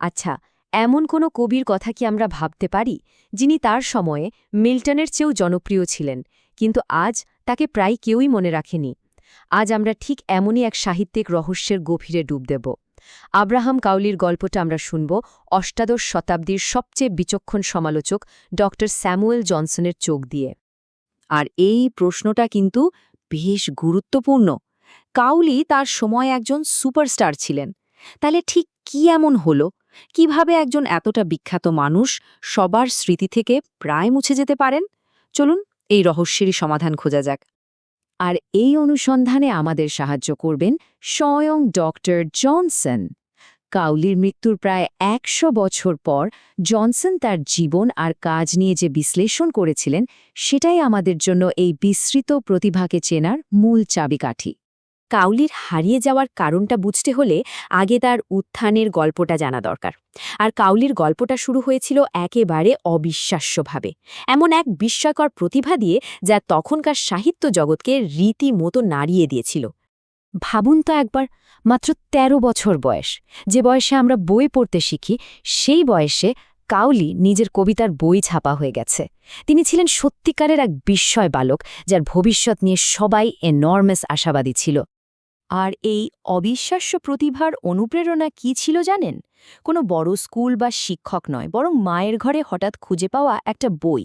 আচ্ছা, এমন কোনো কবির কথা কি আমরা ভাবতে পারি যিনি তার সময়ে মিল্টনের চেয়েও জনপ্রিয় ছিলেন, কিন্তু আজ তাকে প্রায় কেউই মনে রাখেনি? আজ আমরা ঠিক এমনই এক সাহিত্যিক রহস্যের গভীরে ডুব দেব। আব্রাহাম কাউলির গল্পটা আমরা শুনব অষ্টাদশ শতাব্দীর সবচেয়ে বিচক্ষণ সমালোচক ড স্যামুয়েল জনসনের চোখ দিয়ে। আর এই প্রশ্নটা কিন্তু বেশ গুরুত্বপূর্ণ। কাউলি তার সময় একজন সুপারস্টার ছিলেন। তাহলে ঠিক কি এমন হলো? কিভাবে একজন এতটা বিখ্যাত মানুষ সবার স্মৃতি থেকে প্রায় মুছে যেতে পারেন? চলুন এই রহস্যেরই সমাধান খোঁজা যাক। আর এই অনুসন্ধানে আমাদের সাহায্য করবেন স্বয়ং ডক্টর জনসন। কাউলির মৃত্যুর প্রায় ১০০ বছর পর জনসন তার জীবন আর কাজ নিয়ে যে বিশ্লেষণ করেছিলেন, সেটাই আমাদের জন্য এই বিস্তৃত প্রতিভাকে চেনার মূল চাবিকাঠি। কাউলির হারিয়ে যাওয়ার কারণটা বুঝতে হলে আগে তার উত্থানের গল্পটা জানা দরকার। আর কাউলির গল্পটা শুরু হয়েছিল একেবারে অবিশ্বাস্যভাবে, এমন এক বিস্ময়কর প্রতিভা দিয়ে যা তখনকার সাহিত্য জগৎকে রীতিমতো নাড়িয়ে দিয়েছিল। ভাবুন তো একবার, মাত্র ১৩ বছর বয়স, যে বয়সে আমরা বই পড়তে শিখি, সেই বয়সে কাউলি নিজের কবিতার বই ছাপা হয়ে গেছে। তিনি ছিলেন সত্যিকারের এক বিস্ময় বালক, যার ভবিষ্যৎ নিয়ে সবাই এনর্মাস আশাবাদী ছিল। আর এই অবিশ্বাস্য প্রতিভার অনুপ্রেরণা কি ছিল জানেন? কোনো বড় স্কুল বা শিক্ষক নয়, বরং মায়ের ঘরে হঠাৎ খুঁজে পাওয়া একটা বই।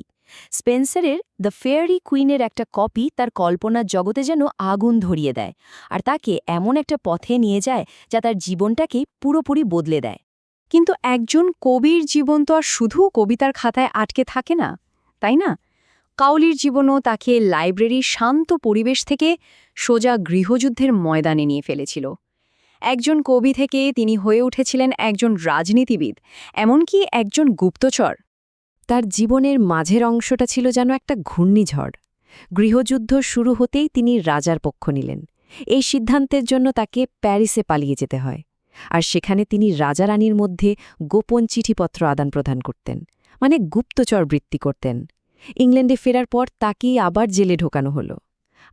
স্পেন্সারের দ্য ফেয়ারি কুইনের একটা কপি তার কল্পনার জগতে যেন আগুন ধরিয়ে দেয়, আর তাকে এমন একটা পথে নিয়ে যায় যা তার জীবনটাকে পুরোপুরি বদলে দেয়। কিন্তু একজন কবির জীবন তো আর শুধু কবিতার খাতায় আটকে থাকে না, তাই না? কাউলির জীবনও তাকে লাইব্রেরির শান্ত পরিবেশ থেকে সোজা গৃহযুদ্ধের ময়দানে নিয়ে ফেলেছিল। একজন কবি থেকে তিনি হয়ে উঠেছিলেন একজন রাজনীতিবিদ, এমনকি একজন গুপ্তচর। তার জীবনের মাঝের অংশটা ছিল যেন একটা ঘূর্ণিঝড়। গৃহযুদ্ধ শুরু হতেই তিনি রাজার পক্ষ নিলেন। এই সিদ্ধান্তের জন্য তাকে প্যারিসে পালিয়ে যেতে হয়। আর সেখানে তিনি রাজা রানীর মধ্যে গোপন চিঠিপত্র আদান প্রদান করতেন, মানে গুপ্তচর বৃত্তি করতেন। ইংল্যান্ডে ফেরার পর তাকেই আবার জেলে ঢোকানো হলো।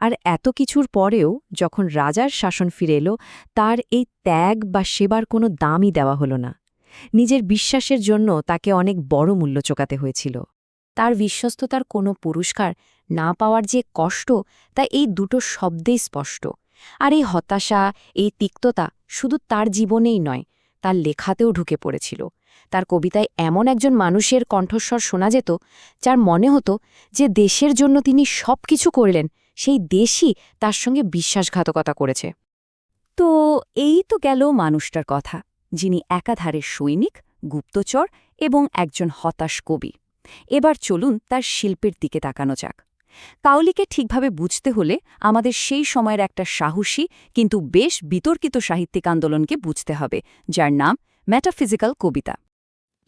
আর এত কিছুর পরেও যখন রাজার শাসন ফিরে এলো, তার এই ত্যাগ বা সেবার কোনো দামই দেওয়া হলো না। নিজের বিশ্বাসের জন্য তাকে অনেক বড় মূল্য চোকাতে হয়েছিল। তার বিশ্বস্ততার কোনো পুরস্কার না পাওয়ার যে কষ্ট, তা এই দুটো শব্দেই স্পষ্ট। আর এই হতাশা, এই তিক্ততা শুধু তার জীবনেই নয়, তার লেখাতেও ঢুকে পড়েছিল। তার কবিতায় এমন একজন মানুষের কণ্ঠস্বর শোনা যেত, যার মনে হতো যে দেশের জন্য তিনি সব কিছু করলেন, সেই দেশই তার সঙ্গে বিশ্বাসঘাতকতা করেছে। তো এই তো গেল মানুষটার কথা, যিনি একাধারে সৈনিক, গুপ্তচর এবং একজন হতাশ কবি। এবার চলুন তার শিল্পের দিকে তাকানো যাক। কাউলিকে ঠিকভাবে বুঝতে হলে আমাদের সেই সময়ের একটা সাহসী কিন্তু বেশ বিতর্কিত সাহিত্যিক আন্দোলনকে বুঝতে হবে, যার নাম মেটাফিজিক্যাল কবিতা।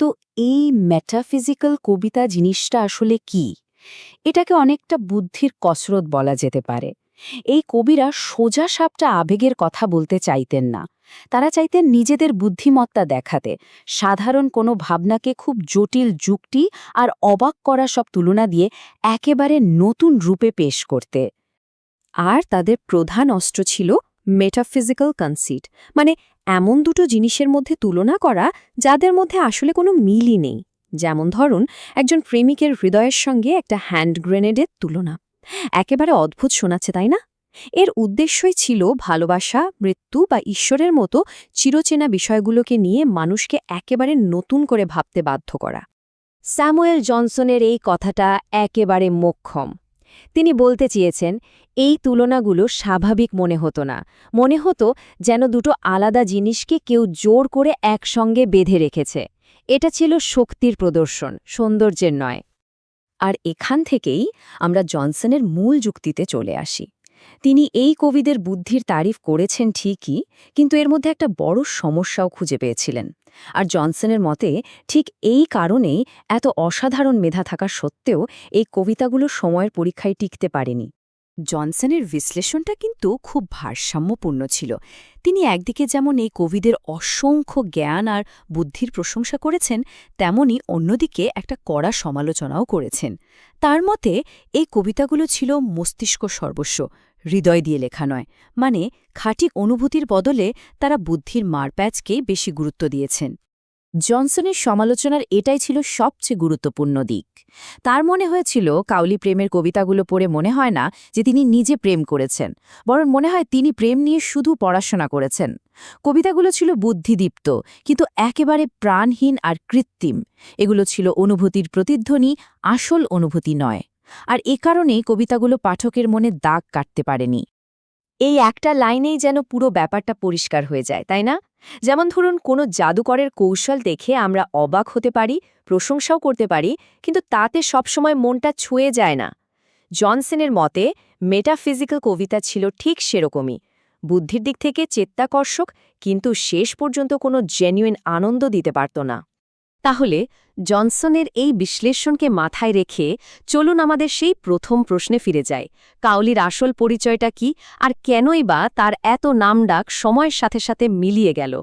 তো এই মেটাফিজিক্যাল কবিতা জিনিসটা আসলে কি? এটাকে অনেকটা বুদ্ধির কসরত বলা যেতে পারে। এই কবিরা সোজা সাপটা আবেগের কথা বলতে চাইতেন না। তারা চাইতেন নিজেদের বুদ্ধিমত্তা দেখাতে, সাধারণ কোনো ভাবনাকে খুব জটিল যুক্তি আর অবাক করা সব তুলনা দিয়ে একেবারে নতুন রূপে পেশ করতে। আর তাদের প্রধান অস্ত্র ছিল মেটাফিজিক্যাল কনসিট, মানে এমন দুটো জিনিসের মধ্যে তুলনা করা যাদের মধ্যে আসলে কোনো মিলই নেই। যেমন ধরুন, একজন প্রেমিকের হৃদয়ের সঙ্গে একটা হ্যান্ড গ্রেনেডের তুলনা। একেবারে অদ্ভুত শোনাচ্ছে, তাই না? এর উদ্দেশ্যই ছিল ভালোবাসা, মৃত্যু বা ঈশ্বরের মতো চিরচেনা বিষয়গুলোকে নিয়ে মানুষকে একেবারে নতুন করে ভাবতে বাধ্য করা। স্যামুয়েল জনসনের এই কথাটা একেবারে মোক্ষম। তিনি বলতে চেয়েছেন, এই তুলনাগুলো স্বাভাবিক মনে হতো না, মনে হতো যেন দুটো আলাদা জিনিসকে কেউ জোর করে একসঙ্গে বেঁধে রেখেছে। এটা ছিল শক্তির প্রদর্শন, সৌন্দর্যের নয়। আর এখান থেকেই আমরা জনসনের মূল যুক্তিতে চলে আসি। তিনি এই কবিদের বুদ্ধির তারিফ করেছেন ঠিকই, কিন্তু এর মধ্যে একটা বড় সমস্যাও খুঁজে পেয়েছিলেন। আর জনসনের মতে ঠিক এই কারণেই এত অসাধারণ মেধা থাকা সত্ত্বেও এই কবিতাগুলো সময়ের পরীক্ষায় টিকতে পারেনি। জনসনের বিশ্লেষণটা কিন্তু খুব ভারসাম্যপূর্ণ ছিল। তিনি একদিকে যেমন এই কবিদের অসংখ্য জ্ঞান আর বুদ্ধির প্রশংসা করেছেন, তেমনি অন্যদিকে একটা কড়া সমালোচনাও করেছেন। তার মতে এই কবিতাগুলো ছিল মস্তিষ্ক সর্বস্ব, হৃদয় দিয়ে লেখা নয়, মানে খাঁটি অনুভূতির বদলে তারা বুদ্ধির মারপ্যাচকেই বেশি গুরুত্ব দিয়েছেন। জনসনের সমালোচনার এটাই ছিল সবচেয়ে গুরুত্বপূর্ণ দিক। তার মনে হয়েছিল কাউলি প্রেমের কবিতাগুলো পড়ে মনে হয় না যে তিনি নিজে প্রেম করেছেন, বরং মনে হয় তিনি প্রেম নিয়ে শুধু পড়াশোনা করেছেন। কবিতাগুলো ছিল বুদ্ধিদীপ্ত, কিন্তু একেবারে প্রাণহীন আর কৃত্রিম। এগুলো ছিল অনুভূতির প্রতিধ্বনি, আসল অনুভূতি নয়। আর এ কারণেই কবিতাগুলো পাঠকের মনে দাগ কাটতে পারেনি। এই একটা লাইনেই যেন পুরো ব্যাপারটা পরিষ্কার হয়ে যায়, তাই না? যেমন ধরুন, কোনো জাদুকরের কৌশল দেখে আমরা অবাক হতে পারি, প্রশংসাও করতে পারি, কিন্তু তাতে সবসময় মনটা ছুঁয়ে যায় না। জনসনের মতে মেটাফিজিক্যাল কবিতা ছিল ঠিক সেরকমই, বুদ্ধির দিক থেকে চেত্তাকর্ষক, কিন্তু শেষ পর্যন্ত কোনো জেনুইন আনন্দ দিতে পারত না। তাহলে জনসনের এই বিশ্লেষণকে মাথায় রেখে চলুন আমাদের সেই প্রথম প্রশ্নে ফিরে যাই। কাউলির আসল পরিচয়টা কি, আর কেনই বা তার এত নামডাক সময়ের সাথে সাথে মিলিয়ে গেল?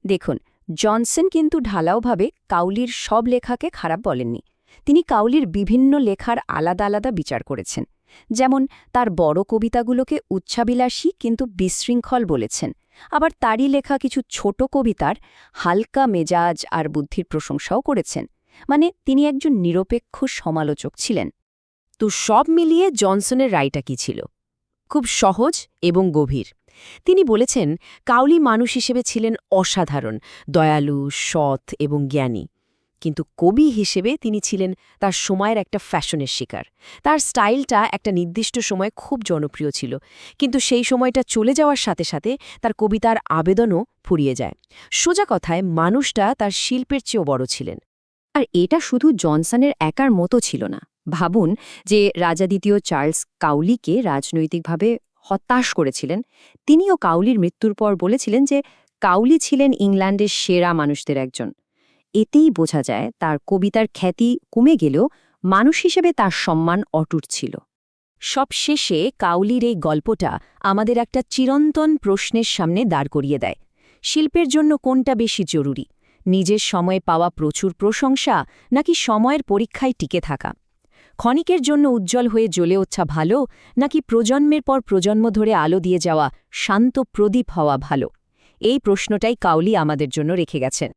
দেখুন, জনসন কিন্তু ঢালাওভাবে কাউলির সব লেখাকে খারাপ বলেননি। তিনি কাউলির বিভিন্ন লেখার আলাদা আলাদা বিচার করেছেন। যেমন তার বড় কবিতাগুলোকে উচ্ছ্বাবিলাসী কিন্তু বিশৃঙ্খল বলেছেন, আবার তারই লেখা কিছু ছোট কবিতার হালকা মেজাজ আর বুদ্ধির প্রশংসাও করেছেন। মানে তিনি একজন নিরপেক্ষ সমালোচক ছিলেন। তো সব মিলিয়ে জনসনের রায়টা কি ছিল? খুব সহজ এবং গভীর। তিনি বলেছেন কাউলি মানুষ হিসেবে ছিলেন অসাধারণ, দয়ালু, সৎ এবং জ্ঞানী। কিন্তু কবি হিসেবে তিনি ছিলেন তার সময়ের একটা ফ্যাশনের শিকার। তার স্টাইলটা একটা নির্দিষ্ট সময় খুব জনপ্রিয় ছিল, কিন্তু সেই সময়টা চলে যাওয়ার সাথে সাথে তার কবিতার আবেদনও ফুরিয়ে যায়। সোজা কথায় মানুষটা তার শিল্পের চেয়েও বড় ছিলেন। আর এটা শুধু জনসনের একার মতো ছিল না। ভাবুন যে রাজা দ্বিতীয় চার্লস কাউলিকে রাজনৈতিকভাবে হতাশ করেছিলেন। তিনিও কাউলির মৃত্যুর পর বলেছিলেন যে কাউলি ছিলেন ইংল্যান্ডের সেরা মানুষদের একজন। এতেই বোঝা যায় তার কবিতার খ্যাতি কমে গেলেও মানুষ হিসেবে তার সম্মান অটুট ছিল। সবশেষে কাউলির এই গল্পটা আমাদের একটা চিরন্তন প্রশ্নের সামনে দাঁড় করিয়ে দেয়। শিল্পের জন্য কোনটা বেশি জরুরি, নিজের সময়ে পাওয়া প্রচুর প্রশংসা নাকি সময়ের পরীক্ষায় টিকে থাকা? ক্ষণিকের জন্য উজ্জ্বল হয়ে জ্বলে ওঠা ভালো, নাকি প্রজন্মের পর প্রজন্ম ধরে আলো দিয়ে যাওয়া শান্ত প্রদীপ হওয়া ভালো? এই প্রশ্নটাই কাউলি আমাদের জন্য রেখে গেছেন।